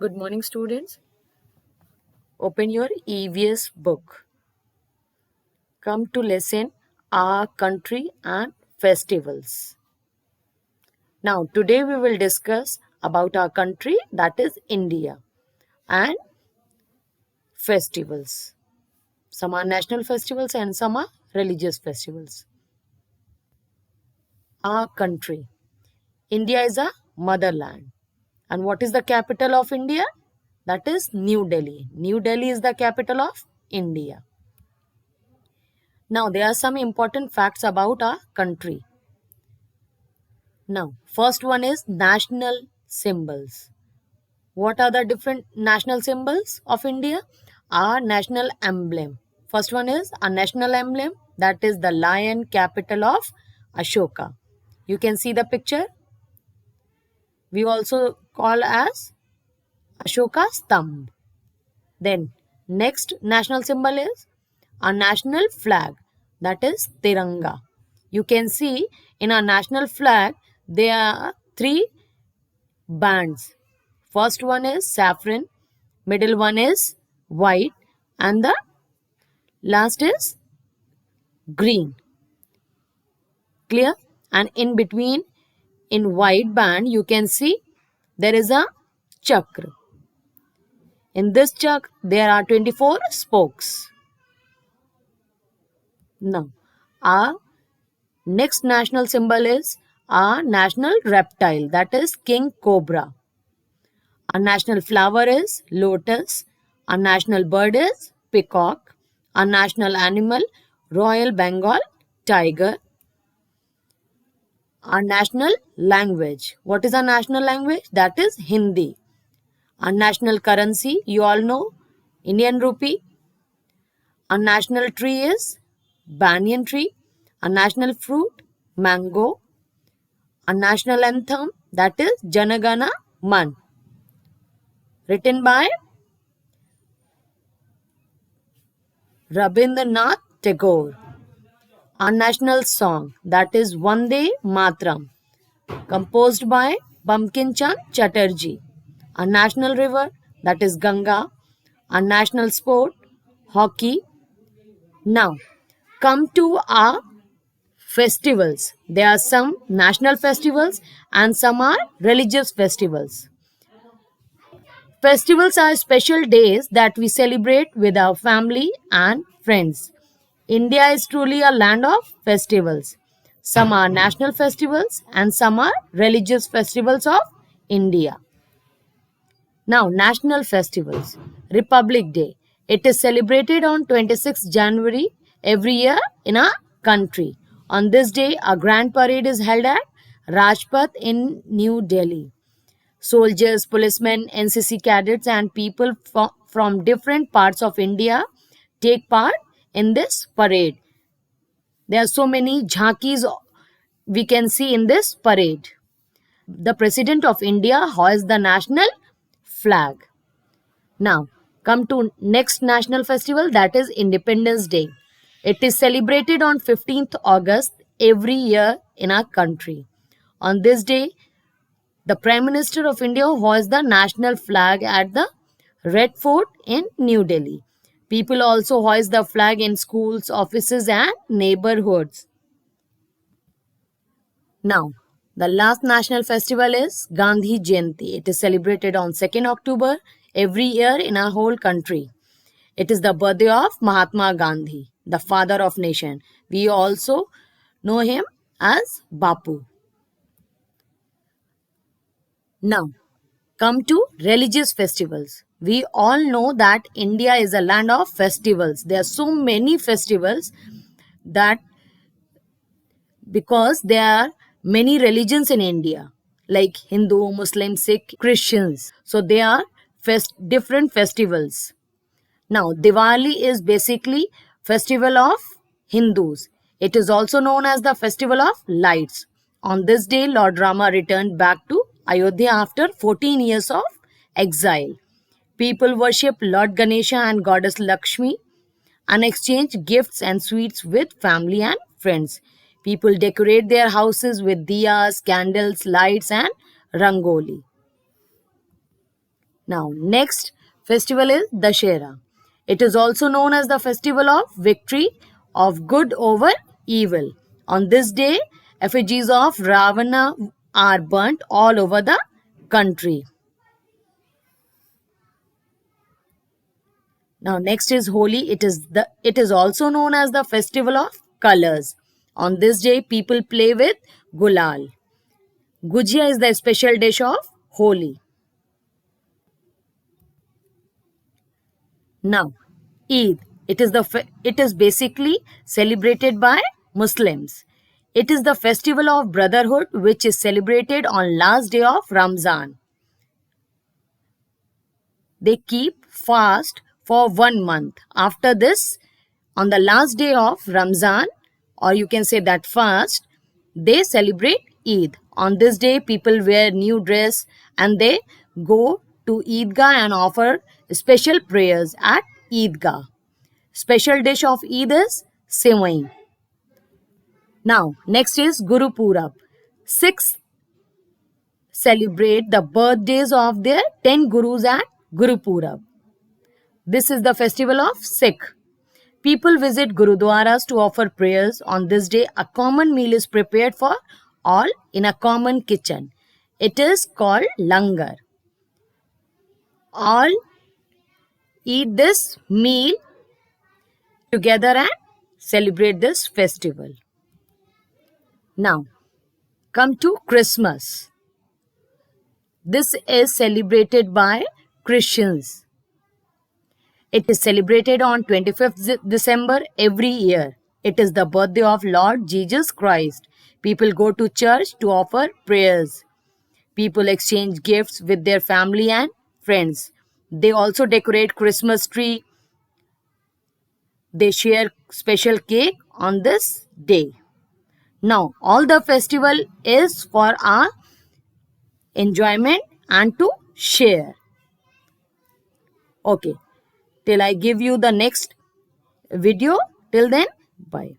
Good morning, students. Open your EVS book. Come to lesson Our Country and Festivals. Now, today we will discuss about our country, that is India, and festivals. Some are national festivals and some are religious festivals. Our country. India is a motherland. And what is the capital of India? That is New Delhi. New Delhi is the capital of India. Now, there are some important facts about our country. Now, first one is national symbols. What are the different national symbols of India? Our national emblem. First one is a national emblem, that is the lion capital of Ashoka. You can see the picture. We also call as Ashoka Stambh. Then next national symbol is a national flag, that is Tiranga. You can see in our national flag there are three bands. First one is saffron, middle one is white, and the last is green. Clear? And in between, in white band, you can see there is a chakra. In this chakra, there are 24 spokes. Now, our next national symbol is our national reptile, that is king cobra. Our national flower is lotus. Our national bird is peacock. Our national animal, Royal Bengal tiger. Our national language. What is our national language? That is Hindi. Our national currency, you all know, Indian rupee. Our national tree is banyan tree. Our national fruit, mango. Our national anthem, that is Janagana Man, written by Rabindranath Tagore. Our national song, that is Vande Matram, composed by Bankim Chand Chatterjee. Our national river, that is Ganga. Our national sport, hockey. Now, come to our festivals. There are some national festivals and some are religious festivals. Festivals are special days that we celebrate with our family and friends. India is truly a land of festivals. Some are national festivals and some are religious festivals of India. Now, national festivals. Republic Day. It is celebrated on 26th January every year in our country. On this day, a grand parade is held at Rajpath in New Delhi. Soldiers, policemen, NCC cadets, and people from different parts of India take part in this parade. There are so many jhankis we can see in this parade. The President of India hoists the national flag. Now, come to next national festival, that is Independence Day. It is celebrated on 15th August every year in our country. On this day, the Prime Minister of India hoists the national flag at the Red Fort in New Delhi. People also hoist the flag in schools, offices, and neighborhoods. Now, the last national festival is Gandhi Jayanti. It is celebrated on 2nd October every year in our whole country. It is the birthday of Mahatma Gandhi, the father of nation. We also know him as Bapu. Now, come to religious festivals. We all know that India is a land of festivals. There are so many festivals that because there are many religions in India, like Hindu, Muslim, Sikh, Christians. So there are different festivals. Now, Diwali is basically festival of Hindus. It is also known as the festival of lights. On this day, Lord Rama returned back to Ayodhya after 14 years of exile. People worship Lord Ganesha and Goddess Lakshmi and exchange gifts and sweets with family and friends. People decorate their houses with diyas, candles, lights, and rangoli. Now, next festival is Dashera. It is also known as the festival of victory of good over evil. On this day, effigies of Ravana are burnt all over the country. Now, next is Holi. It is also known as the festival of colors. On this day, people play with gulal. Gujia is the special dish of Holi. Now, Eid. It is basically celebrated by Muslims. It is the festival of brotherhood which is celebrated on last day of Ramzan. They keep fast for 1 month. After this, on the last day of Ramzan, or you can say that fast, they celebrate Eid. On this day, people wear new dress and they go to Eidgah and offer special prayers at Eidgah. Special dish of Eid is Sewai. Now, next is Guru Purab. Sikhs celebrate the birthdays of their 10 gurus at Guru Purab. This is the festival of Sikh. People visit Gurudwaras to offer prayers. On this day, a common meal is prepared for all in a common kitchen. It is called langar. All eat this meal together and celebrate this festival. Now, come to Christmas. This is celebrated by Christians. It is celebrated on 25th December every year. It is the birthday of Lord Jesus Christ. People go to church to offer prayers. People exchange gifts with their family and friends. They also decorate Christmas tree. They share special cake on this day. Now, all the festival is for our enjoyment and to share. Okay. Till I give you the next video. Till then, bye.